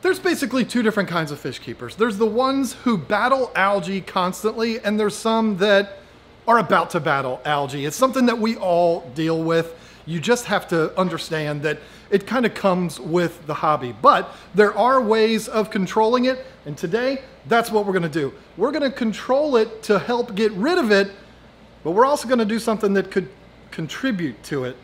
There's basically two different kinds of fish keepers. There's the ones who battle algae constantly, and there's some that are about to battle algae. It's something that we all deal with. You just have to understand that it kind of comes with the hobby. But there are ways of controlling it, and today, that's what we're gonna do. We're gonna control it to help get rid of it, but we're also gonna do something that could contribute to it.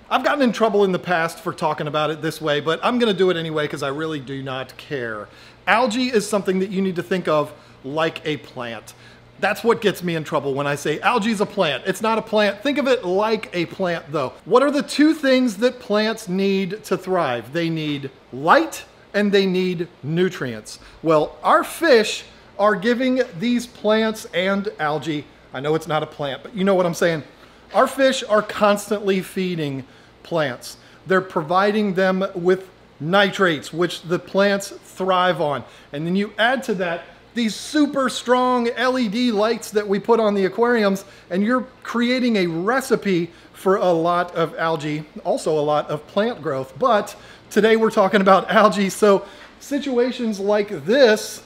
I've gotten in trouble in the past for talking about it this way, but I'm gonna do it anyway because I really do not care. Algae is something that you need to think of like a plant. That's what gets me in trouble when I say algae is a plant. It's not a plant. Think of it like a plant though. What are the two things that plants need to thrive? They need light and they need nutrients. Well, our fish are giving these plants and algae, I know it's not a plant, but you know what I'm saying. Our fish are constantly feeding plants. They're providing them with nitrates, which the plants thrive on. And then you add to that these super strong LED lights that we put on the aquariums, and you're creating a recipe for a lot of algae, also a lot of plant growth. But today we're talking about algae, so situations like this,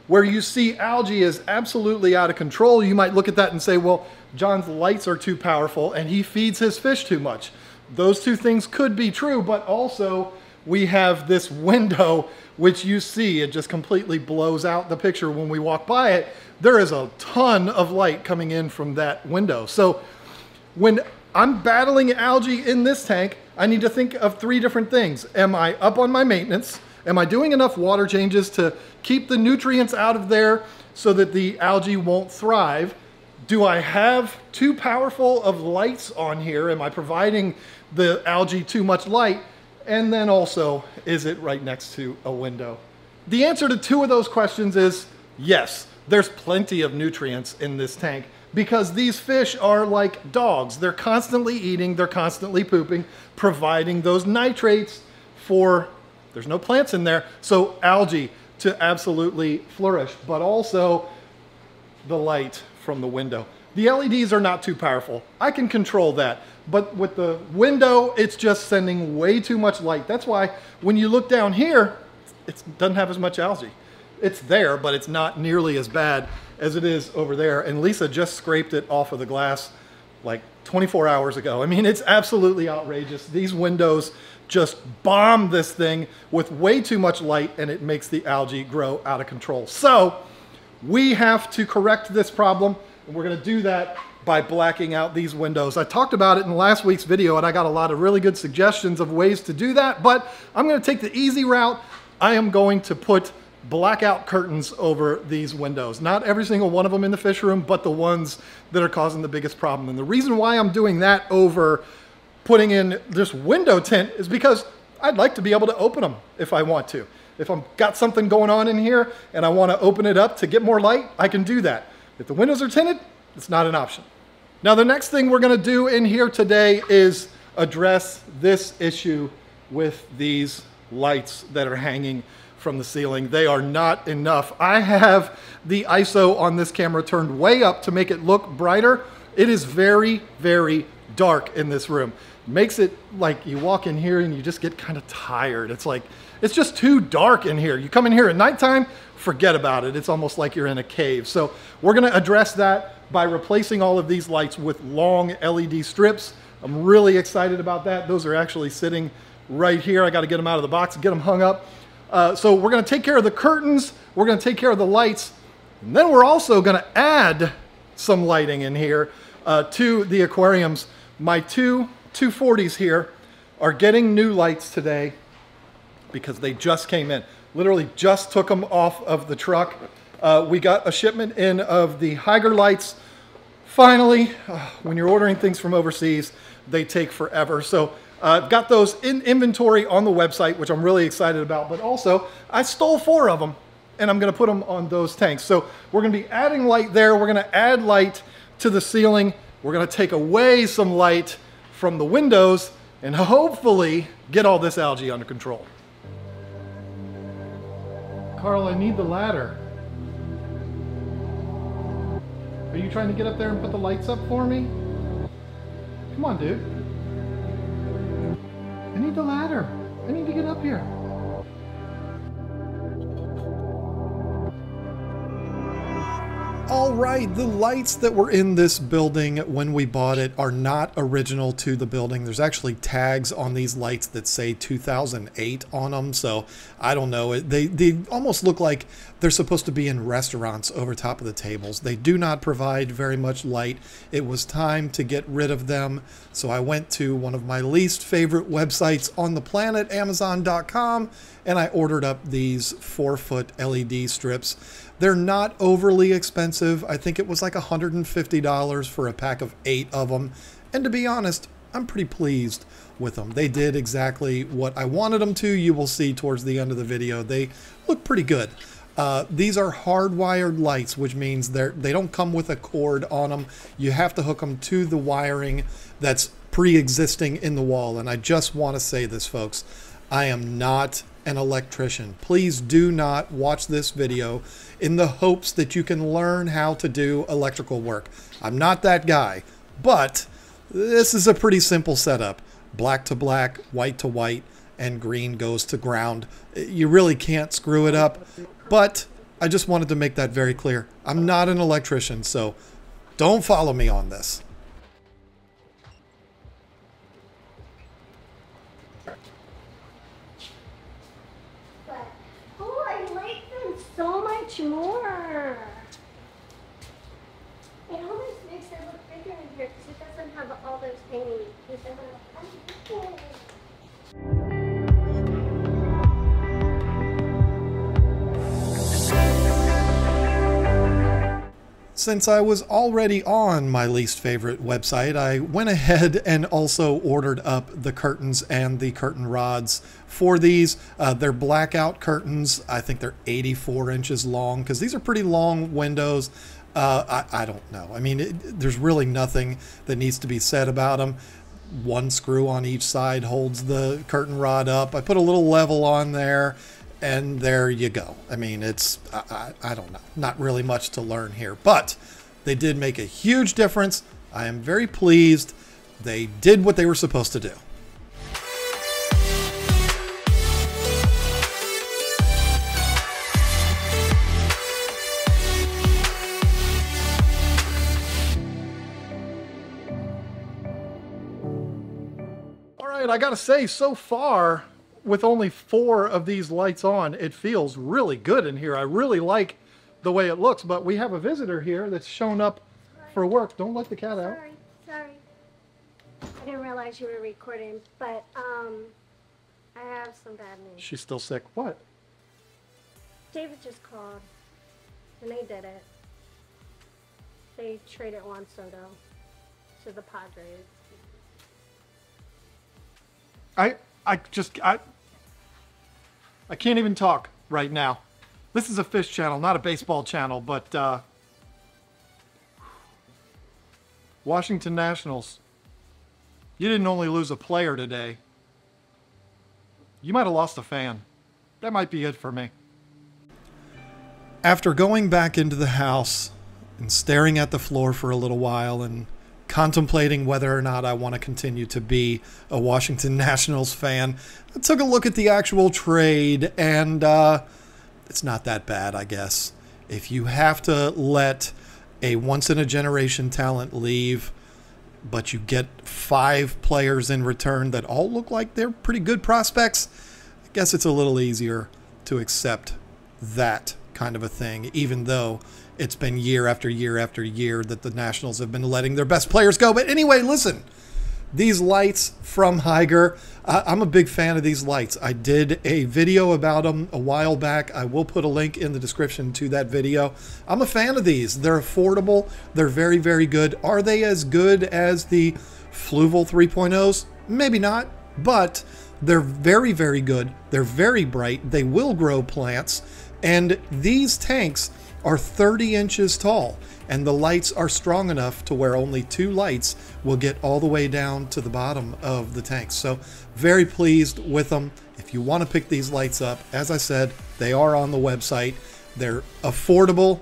where you see algae is absolutely out of control, you might look at that and say, well, John's lights are too powerful and he feeds his fish too much. Those two things could be true, but also we have this window which you see, it just completely blows out the picture when we walk by it. There is a ton of light coming in from that window. So when I'm battling algae in this tank, I need to think of three different things. Am I up on my maintenance? Am I doing enough water changes to keep the nutrients out of there so that the algae won't thrive? Do I have too powerful of lights on here? Am I providing the algae too much light? And then also, is it right next to a window? The answer to two of those questions is yes, there's plenty of nutrients in this tank because these fish are like dogs. They're constantly eating, they're constantly pooping, providing those nitrates for, there's no plants in there, so algae to absolutely flourish, but also the light from the window. The LEDs are not too powerful. I can control that. But with the window, it's just sending way too much light. That's why when you look down here, it doesn't have as much algae. It's there, but it's not nearly as bad as it is over there. And Lisa just scraped it off of the glass like 24 hours ago. I mean, it's absolutely outrageous. These windows just bomb this thing with way too much light and it makes the algae grow out of control. So we have to correct this problem, and we're gonna do that by blacking out these windows. I talked about it in last week's video and I got a lot of really good suggestions of ways to do that, but I'm gonna take the easy route. I am going to put blackout curtains over these windows. Not every single one of them in the fish room, but the ones that are causing the biggest problem. And the reason why I'm doing that over putting in this window tint is because I'd like to be able to open them if I want to. If I've got something going on in here and I want to open it up to get more light, I can do that. If the windows are tinted, it's not an option. Now the next thing we're going to do in here today is address this issue with these lights that are hanging from the ceiling. They are not enough. I have the ISO on this camera turned way up to make it look brighter. It is very, very dark in this room. Makes it like you walk in here and you just get kind of tired. It's like, it's just too dark in here. You come in here at nighttime, forget about it. It's almost like you're in a cave. So we're gonna address that by replacing all of these lights with long LED strips. I'm really excited about that. Those are actually sitting right here. I gotta get them out of the box and get them hung up. So we're gonna take care of the curtains, we're gonna take care of the lights, and then we're also gonna add some lighting in here to the aquariums. My two 240s here are getting new lights today because they just came in. Literally just took them off of the truck. We got a shipment in of the Hygger lights. Finally, when you're ordering things from overseas, they take forever. So I've got those in inventory on the website, which I'm really excited about, but also I stole 4 of them and I'm gonna put them on those tanks. So we're gonna be adding light there. We're gonna add light to the ceiling. We're gonna take away some light from the windows and hopefully get all this algae under control. Carl, I need the ladder. Are you trying to get up there and put the lights up for me? Come on, dude. I need the ladder. I need to get up here. All right, the lights that were in this building when we bought it are not original to the building. There's actually tags on these lights that say 2008 on them, so I don't know. They almost look like they're supposed to be in restaurants over top of the tables. They do not provide very much light. It was time to get rid of them, so I went to one of my least favorite websites on the planet, Amazon.com, and I ordered up these 4-foot LED strips. They're not overly expensive. I think it was like $150 for a pack of 8 of them. And to be honest, I'm pretty pleased with them. They did exactly what I wanted them to. You will see towards the end of the video. They look pretty good. These are hardwired lights, which means they don't come with a cord on them. You have to hook them to the wiring that's pre-existing in the wall. And I just want to say this, folks. I am not an electrician. Please do not watch this video in the hopes that you can learn how to do electrical work. I'm not that guy, but this is a pretty simple setup. Black to black, white to white, and green goes to ground. You really can't screw it up, but I just wanted to make that very clear. I'm not an electrician, so don't follow me on this. So much more. It almost makes it look bigger in here because it doesn't have all those hanging pieces. Since I was already on my least favorite website, I went ahead and also ordered up the curtains and the curtain rods for these. They're blackout curtains. I think they're 84 inches long because these are pretty long windows. I don't know. I mean, there's really nothing that needs to be said about them. One screw on each side holds the curtain rod up. I put a little level on there. And there you go. I mean, it's, I don't know, not really much to learn here, but they did make a huge difference. I am very pleased. They did what they were supposed to do. All right, I gotta say, so far, with only 4 of these lights on, it feels really good in here. I really like the way it looks, but we have a visitor here that's shown up for work. Don't let the cat out. Sorry. I didn't realize you were recording, but I have some bad news. She's still sick. What? David just called, and they did it. They traded Juan Soto to the Padres. I can't even talk right now. This is a fish channel, not a baseball channel, but Washington Nationals, you didn't only lose a player today. You might have lost a fan. That might be it for me. After going back into the house and staring at the floor for a little while and contemplating whether or not I want to continue to be a Washington Nationals fan, I took a look at the actual trade, and it's not that bad, I guess. If you have to let a once-in-a-generation talent leave, but you get 5 players in return that all look like they're pretty good prospects, I guess it's a little easier to accept that kind of a thing, even though it's been year after year after year that the Nationals have been letting their best players go. But anyway, listen, these lights from Hygger, I'm a big fan of these lights. I did a video about them a while back. I will put a link in the description to that video. I'm a fan of these. They're affordable. They're very, very good. Are they as good as the Fluval 3.0s? Maybe not, but they're very, very good. They're very bright. They will grow plants. And these tanks are 30 inches tall, and the lights are strong enough to where only 2 lights will get all the way down to the bottom of the tanks. So very pleased with them. If you want to pick these lights up, as I said, they are on the website. They're affordable.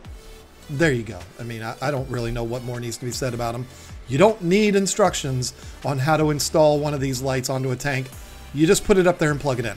There you go. I mean, I don't really know what more needs to be said about them. You don't need instructions on how to install one of these lights onto a tank. You just put it up there and plug it in.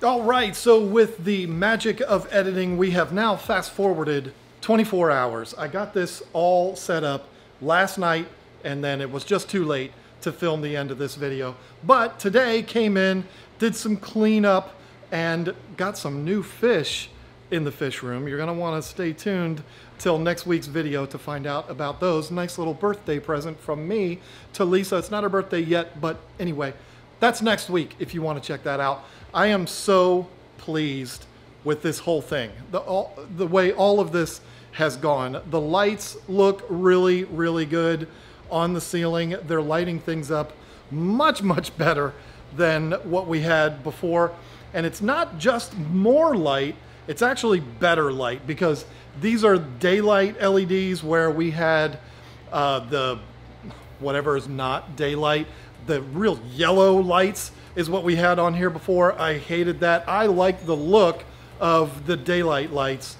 All right, so with the magic of editing, we have now fast forwarded 24 hours. I got this all set up last night, and then it was just too late to film the end of this video. But today came in, did some cleanup, and got some new fish in the fish room. You're gonna wanna stay tuned till next week's video to find out about those. Nice little birthday present from me to Lisa. It's not her birthday yet, but anyway, that's next week if you wanna check that out. I am so pleased with this whole thing. The way all of this has gone. The lights look really, really good on the ceiling. They're lighting things up much, much better than what we had before. And it's not just more light, it's actually better light, because these are daylight LEDs where we had the whatever is not daylight, the real yellow lights is what we had on here before. I hated that. I like the look of the daylight lights,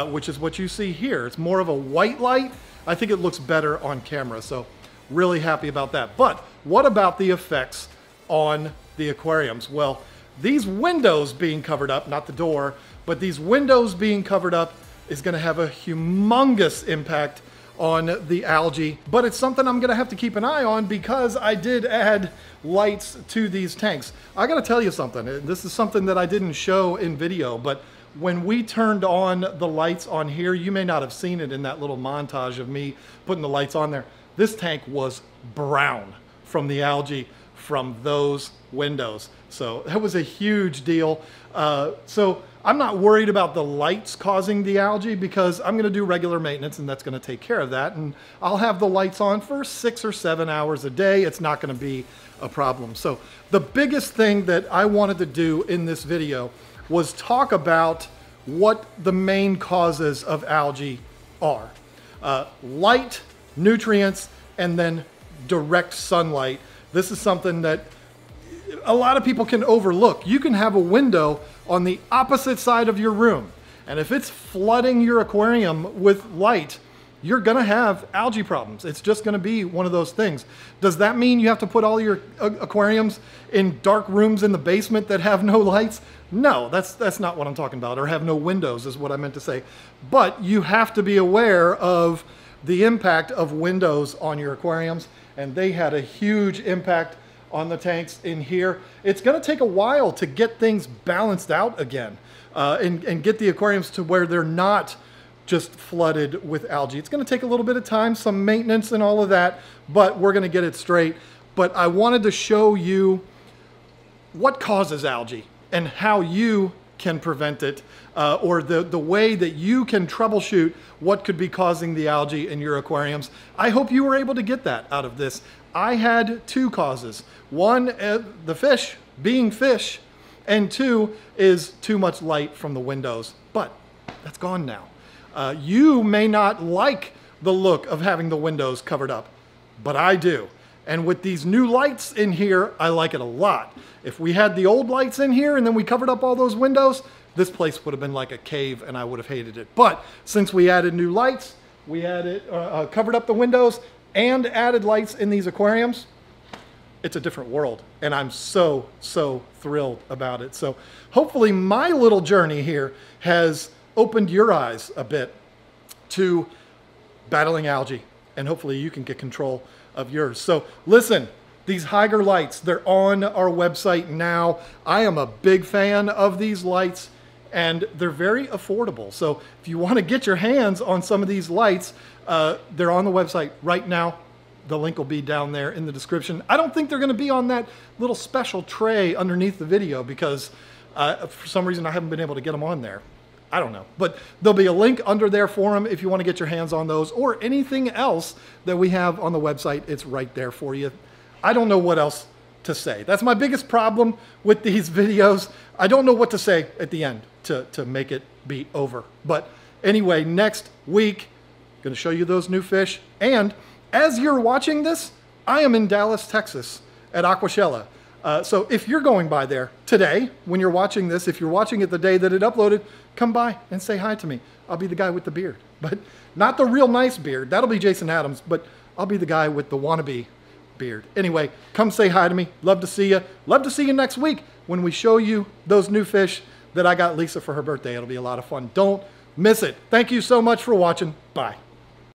which is what you see here. It's more of a white light. I think it looks better on camera, so really happy about that. But what about the effects on the aquariums? Well, these windows being covered up, not the door, but these windows being covered up is gonna have a humongous impact on the algae, but it's something I'm gonna have to keep an eye on because I did add lights to these tanks. I gotta tell you something, this is something that I didn't show in video, but when we turned on the lights on here, you may not have seen it in that little montage of me putting the lights on there. This tank was brown from the algae from those windows. So that was a huge deal. So I'm not worried about the lights causing the algae because I'm gonna do regular maintenance and that's gonna take care of that. And I'll have the lights on for 6 or 7 hours a day. It's not gonna be a problem. So the biggest thing that I wanted to do in this video was talk about what the main causes of algae are. Light, nutrients, and then direct sunlight. This is something that a lot of people can overlook. You can have a window on the opposite side of your room, and if it's flooding your aquarium with light, you're gonna have algae problems. It's just gonna be one of those things. Does that mean you have to put all your aquariums in dark rooms in the basement that have no lights? No, that's not what I'm talking about, or have no windows is what I meant to say. But you have to be aware of the impact of windows on your aquariums, and they had a huge impact on the tanks in here. It's gonna take a while to get things balanced out again and get the aquariums to where they're not just flooded with algae. It's gonna take a little bit of time, some maintenance and all of that, but we're gonna get it straight. But I wanted to show you what causes algae and how you can prevent it, or the way that you can troubleshoot what could be causing the algae in your aquariums. I hope you were able to get that out of this. I had 2 causes. One, the fish being fish, and 2 is too much light from the windows, but that's gone now. You may not like the look of having the windows covered up, but I do. And with these new lights in here, I like it a lot. If we had the old lights in here and then we covered up all those windows, this place would have been like a cave and I would have hated it. But since we added new lights, we added, covered up the windows and added lights in these aquariums, it's a different world. And I'm so, so thrilled about it. So hopefully my little journey here has opened your eyes a bit to battling algae, and hopefully you can get control of yours. So listen, these Hygger lights, they're on our website now. I am a big fan of these lights and they're very affordable. So if you want to get your hands on some of these lights, they're on the website right now. The link will be down there in the description. I don't think they're going to be on that little special tray underneath the video because for some reason I haven't been able to get them on there. I don't know, but there'll be a link under there for them if you want to get your hands on those or anything else that we have on the website. It's right there for you. I don't know what else to say. That's my biggest problem with these videos. I don't know what to say at the end to make it be over. But anyway, next week, I'm going to show you those new fish. And as you're watching this, I am in Dallas, Texas at Aquashella. So if you're going by there today, when you're watching this, if you're watching it the day that it uploaded, come by and say hi to me. I'll be the guy with the beard, but not the real nice beard. That'll be Jason Adams, but I'll be the guy with the wannabe beard. Anyway, come say hi to me. Love to see you. Love to see you next week when we show you those new fish that I got Lisa for her birthday. It'll be a lot of fun. Don't miss it. Thank you so much for watching. Bye.